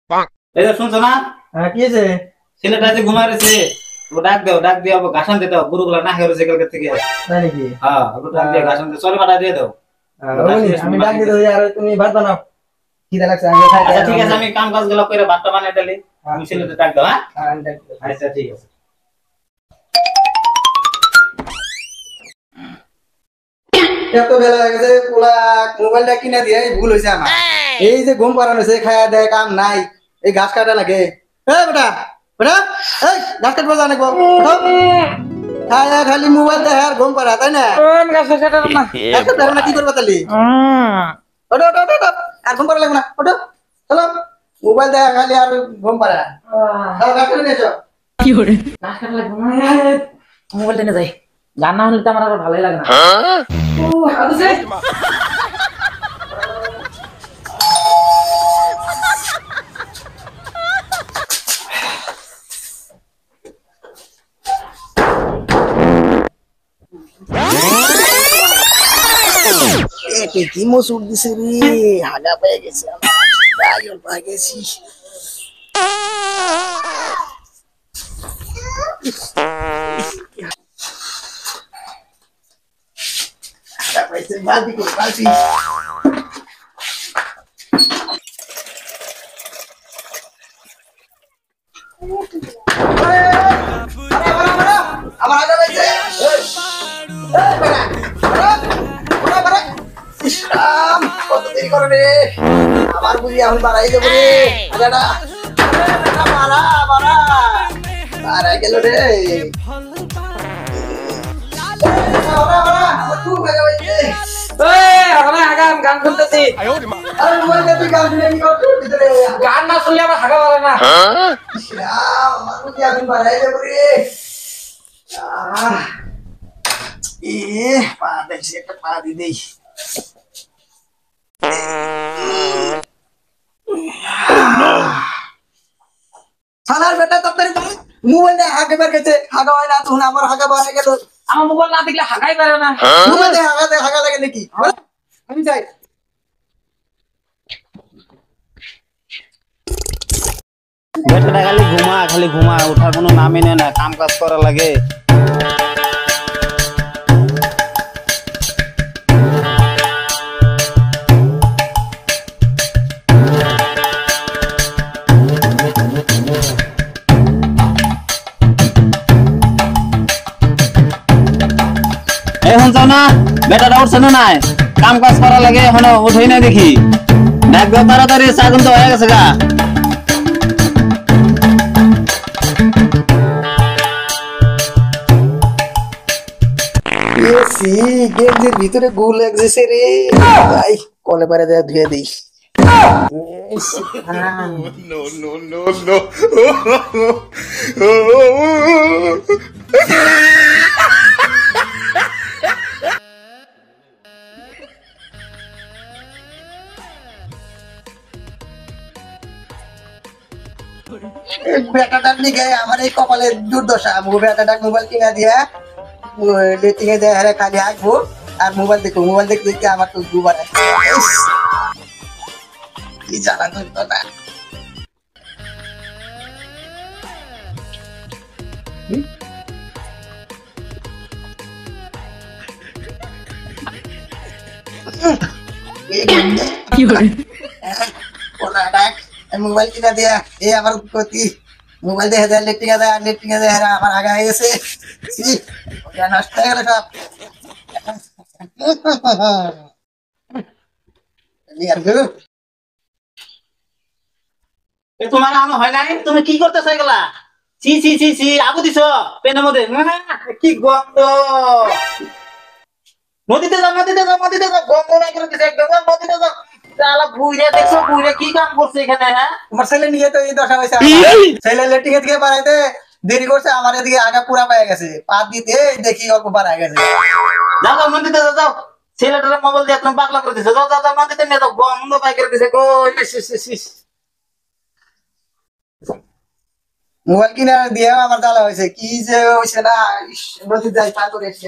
এই যে শুনছো না? হ্যাঁ কি আছে? ছেলেটা যে ঘুমায় রয়েছে ও ডাক দিয়ে ঘাসন দিতে গরুগুলা না খেয়ে রয়েছে কালকে থেকে। তাই নাকি? হ্যাঁ ওকে ডাক দিয়ে ঘাসন দিয়ে চলে পাঠা দিয়ে দাও। আমি ডাক দিতে আর তুমি ভাত বানাও। খিদা লাগছে আমি খাইতে। আচ্ছা ঠিক আছে আমি কাম কাজ গুলো করে ভাতটা বানাই দিলি তুমি ছেলেটা ডাক দাও। হ্যাঁ আমি ডাক দিতে। আচ্ছা ঠিক আছে। এত বেলা হয়ে গেছে পোলা মোবাইলটা কিনে দিয়ে ভুল হয়েছে আমার। এই যে ঘুম পাড়ানো হয়েছে খায়া দেয় কাম নাই এই ঘাস কাটা লাগে। বেটা বেটা এই ঘাস কাটবো জানে খায়া খালি মোবাইল দেখে আর ঘুম পাড়া তাই না? ঘাস কাটার না কি করবো তাহলে? ওটো ওটো ওটো আর ঘুম পাড়া লাগবে না ওটো চলো মোবাইল দেখা খালি আর ঘুম পাড়া ঘাস কাটে নিয়েছো কি করে ঘাস কাটা লাগবে না মোবাইল টেনে যাই গান না হলে তো আমার আর ভালোই লাগে না কি মসুর দিছে রে হাগা পেয়ে গেছে আমার পায়ে গেছি হাগা পাইছে বালতি কই বালতি আমার হাগা পাইছে কত দেরি করে রে আমার বুঝি এখন বাড়াই দেবো রে আজাটা মারা মারা বাড়াই গেল রে গান শুনতেছি গান না শুনলে আমার হাগা বলে না আমার বুঝি এখন বাড়াই দেবো রে পা দেখছি একটা পা দি দেই সালার বেটা তাড়াতাড়ি মোবাইল দিয়ে হাগে বের গেছে হাগা হয় না তখন আমার হাগা বাড়ে গেল আমার মোবাইল না দেখলে হাগাই পারে না মোবাইল দিয়ে হাগা লাগে নাকি আমি যাই বেটাটা খালি ঘুমা ওঠার কোনো নামই নেই না কাম কাজ করা লাগে এখন যাও না বেটাটা উঠছে না নাই কাম কাজ করা লাগে এখন উঠেই না দেখি ডাক দাও তাড়াতাড়ি চা কিন্তু হয়ে গেছে গা এসি গেঞ্জির ভিতরে গু লাগছে রে ভাই কলে পারে দেয়া ধুয়ে দিই বেটাটার নিকে আমার এই কপালে দুর্দশা বেটাটা মোবাইল কিনা দিয়া ডেটিং এ যায় খালি আসবো আর মোবাইল দেখবো মোবাইল দেখতে দেখতে আমার তো দুবার কি জ্বালা করতো না কি করে মোবাইল কিনা দিয়া এই আমার প্রতি মোবাইল দেখা যায় লেট্রিং এ যায় আমার আগা হয়ে গেছে নষ্ট হয়ে গেল সব তোমার আমার হয় নাই তুমি কি করতেছ এগুলা সি সি সি সি আবু দিছ পেনের মধ্যে কি গন্ধ নদীতে যাও গন্ধ নাই করে দিছে একদম নদীতে যাও শালা বুইরা দেখছো বুইরা কি কাম করছে এখানে হ্যাঁ আমার ছেলে নিয়ে তো এই দশা হয়েছে ছেলে লেট্রিং এ থেকে বাড়াইতে দেরি করছে আমার এদিকে আগা পুরা পায়ে গেছে পা দিতে দেখি অল্প বাড়ায় গেছে যাও যাও নদীতে যাও ছেলেটার মোবাইল দিয়ে একদম পাগলা করে দিছে যাও যাও যাও নদীতে নিয়ে যাও গন্ধ পাই করে দিছে গো মোবাইল কিনে দিয়ে আমার জ্বালা হয়েছে কি যে হয়েছে না নদীতে যাই পা করে এসে